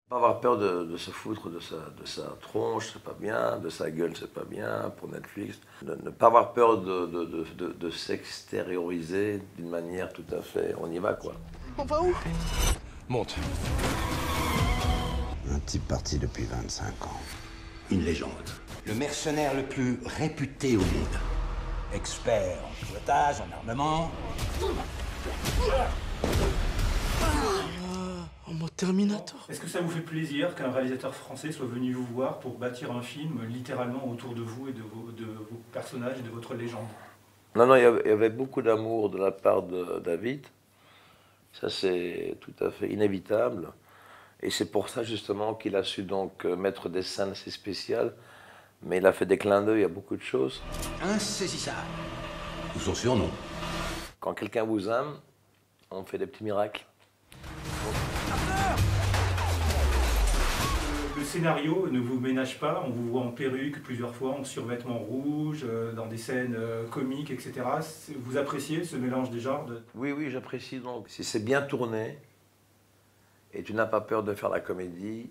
Pas avoir peur de se foutre de sa tronche, c'est pas bien, de sa gueule, c'est pas bien, pour Netflix. Ne pas avoir peur de s'extérioriser d'une manière tout à fait... On y va, quoi. On va où? Monte. Un type parti depuis 25 ans. Une légende. Le mercenaire le plus réputé au monde. Expert en pilotage, en armement. En mode Terminator. Est-ce que ça vous fait plaisir qu'un réalisateur français soit venu vous voir pour bâtir un film littéralement autour de vous et de vos personnages et de votre légende? Non, non, il y avait beaucoup d'amour de la part de David. Ça, c'est tout à fait inévitable. Et c'est pour ça, justement, qu'il a su donc mettre des scènes assez spéciales. Mais il a fait des clins d'œil à beaucoup de choses. Insaisissable. Ou son surnom. Quand quelqu'un vous aime, on fait des petits miracles. Le scénario ne vous ménage pas, on vous voit en perruque plusieurs fois, en survêtement rouge, dans des scènes comiques, etc. Vous appréciez ce mélange des genres Oui, oui, j'apprécie donc. Si c'est bien tourné, et tu n'as pas peur de faire la comédie,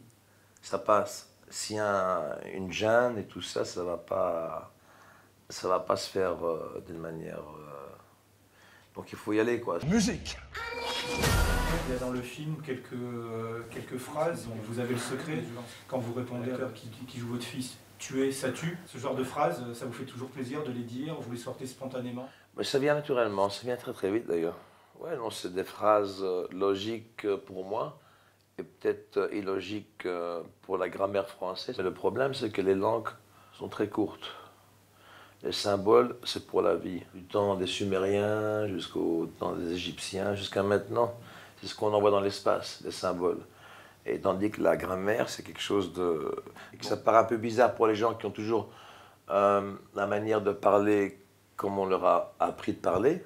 ça passe. S'il y a une gêne et tout ça, ça va pas se faire d'une manière... Donc il faut y aller, quoi. Musique. Il y a dans le film quelques phrases dont vous avez le secret. Quand vous répondez à l'acteur qui joue votre fils, tuer, ça tue. Ce genre de phrases, ça vous fait toujours plaisir de les dire, vous les sortez spontanément? Mais ça vient naturellement, ça vient très très vite d'ailleurs. Ouais, non, c'est des phrases logiques pour moi et peut-être illogiques pour la grammaire française. Mais le problème, c'est que les langues sont très courtes. Les symboles, c'est pour la vie. Du temps des Sumériens jusqu'au temps des Égyptiens, jusqu'à maintenant, c'est ce qu'on envoie dans l'espace, les symboles. Et tandis que la grammaire, c'est quelque chose de... que ça paraît un peu bizarre pour les gens qui ont toujours la manière de parler comme on leur a appris de parler.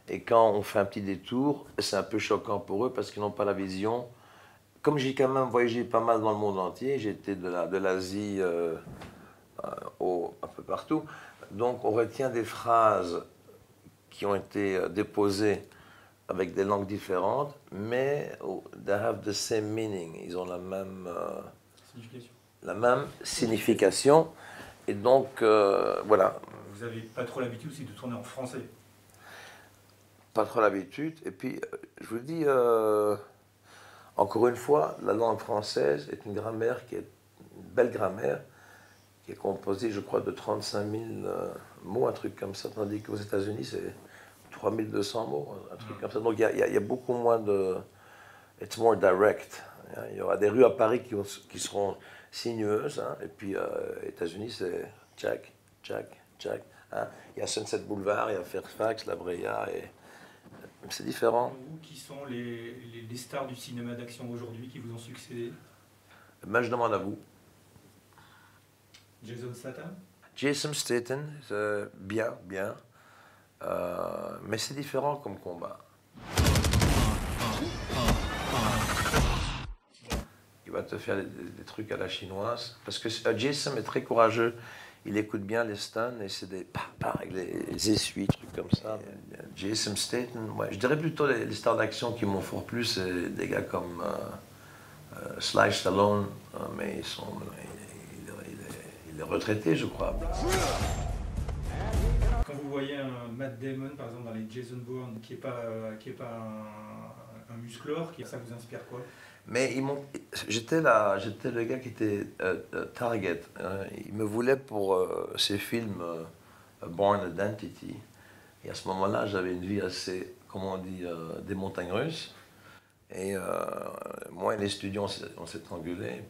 Et quand on fait un petit détour, c'est un peu choquant pour eux parce qu'ils n'ont pas la vision. Comme j'ai quand même voyagé pas mal dans le monde entier, j'ai été de l'Asie un peu partout. Donc on retient des phrases qui ont été déposées avec des langues différentes, mais they have the same meaning. Ils ont la même signification. Et donc, voilà. Vous n'avez pas trop l'habitude aussi de tourner en français? Pas trop l'habitude. Et puis, je vous dis, encore une fois, la langue française est une grammaire qui est une belle grammaire, qui est composée, je crois, de 35 000 mots, un truc comme ça, tandis qu'aux États-Unis, c'est 3200 mots, un truc comme ça. Donc il y a beaucoup moins de... It's more direct. Il y aura des rues à Paris qui seront sinueuses, hein, et puis États-Unis, c'est Jack, Jack, Jack. Hein. Il y a Sunset Boulevard, il y a Fairfax, La Brea, et c'est différent. Vous, qui sont les stars du cinéma d'action aujourd'hui qui vous ont succédé? Ben, je demande à vous. Jason Statham? Jason Statham, bien, bien. Mais c'est différent comme combat. Il va te faire des trucs à la chinoise. Parce que Jason est très courageux. Il écoute bien les stuns et c'est des avec les essuies, trucs comme ça. Jason Statham, ouais, je dirais plutôt les stars d'action qui m'ont fort plus, c'est des gars comme Sly Stallone, mais il est retraité, je crois. Quand vous voyez un Matt Damon, par exemple, dans les Jason Bourne, qui est pas un musclore, ça vous inspire quoi? Mais j'étais le gars qui était target. Il me voulait pour ses films Born Identity. Et à ce moment-là, j'avais une vie assez, comment on dit, des montagnes russes. Et moi et les studios, on s'est engueulés. Et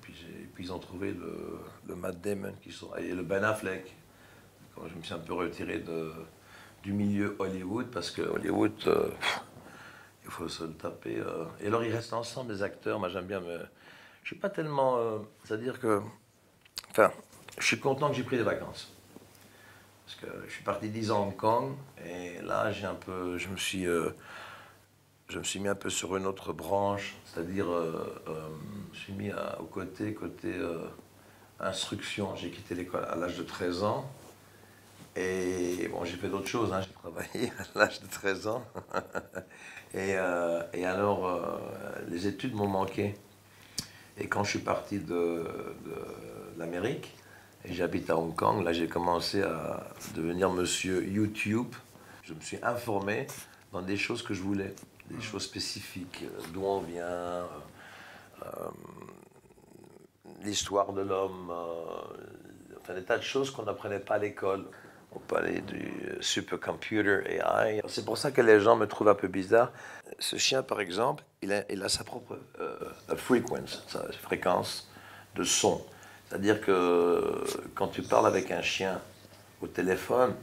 puis ils ont trouvé le Matt Damon et le Ben Affleck. Quand je me suis un peu retiré du milieu Hollywood, parce que Hollywood, il faut se le taper. Et alors ils restent ensemble, les acteurs. Moi j'aime bien, mais je suis pas tellement... c'est-à-dire que... Enfin, je suis content que j'ai pris des vacances. Parce que je suis parti 10 ans à Hong Kong, et là j'ai un peu... Je me suis mis un peu sur une autre branche, c'est-à-dire je suis mis au côté instruction. J'ai quitté l'école à l'âge de 13 ans. Et bon, j'ai fait d'autres choses, hein. J'ai travaillé à l'âge de 13 ans. et alors, les études m'ont manqué. Et quand je suis parti de l'Amérique, et j'habite à Hong Kong, là j'ai commencé à devenir monsieur YouTube. Je me suis informé dans des choses que je voulais, des choses spécifiques, d'où on vient, l'histoire de l'homme, enfin des tas de choses qu'on n'apprenait pas à l'école. On parlait du supercomputer AI. C'est pour ça que les gens me trouvent un peu bizarre. Ce chien, par exemple, il a sa propre frequency, sa fréquence de son. C'est-à-dire que quand tu parles avec un chien au téléphone,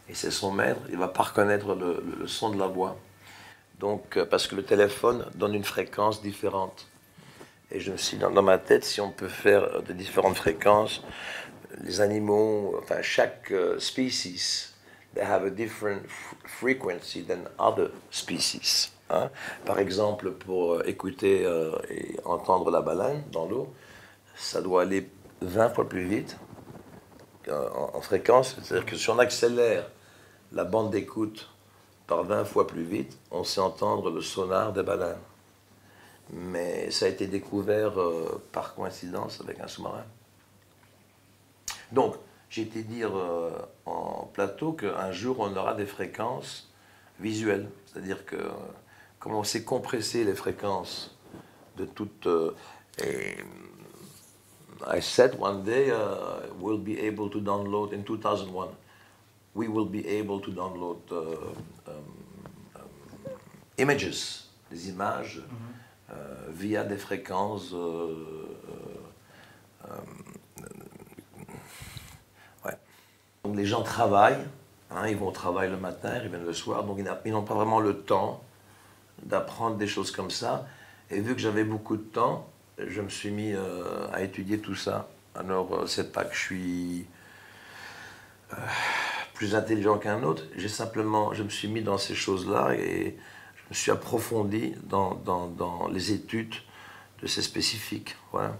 et c'est son maître, il ne va pas reconnaître le son de la voix. Donc, parce que le téléphone donne une fréquence différente. Et je me suis dit dans ma tête, si on peut faire de différentes fréquences, les animaux, enfin chaque species, they have a different frequency than other species. Hein? Par exemple, pour écouter et entendre la baleine dans l'eau, ça doit aller 20 fois plus vite en fréquence. C'est-à-dire que si on accélère la bande d'écoute par 20 fois plus vite, on sait entendre le sonar des baleines. Mais ça a été découvert par coïncidence avec un sous-marin. Donc, j'ai été dire en plateau qu'un jour, on aura des fréquences visuelles. C'est-à-dire que, comme on sait compresser les fréquences de toutes... I said one day, we'll be able to download, in 2001, we will be able to download images, des images, via des fréquences... ouais. Donc les gens travaillent, hein, ils vont au travail le matin, ils reviennent le soir, donc ils n'ont pas vraiment le temps d'apprendre des choses comme ça. Et vu que j'avais beaucoup de temps, je me suis mis à étudier tout ça. Alors, c'est pas que je suis plus intelligent qu'un autre, je me suis mis dans ces choses-là et je me suis approfondi dans les études de ces spécifiques. Voilà.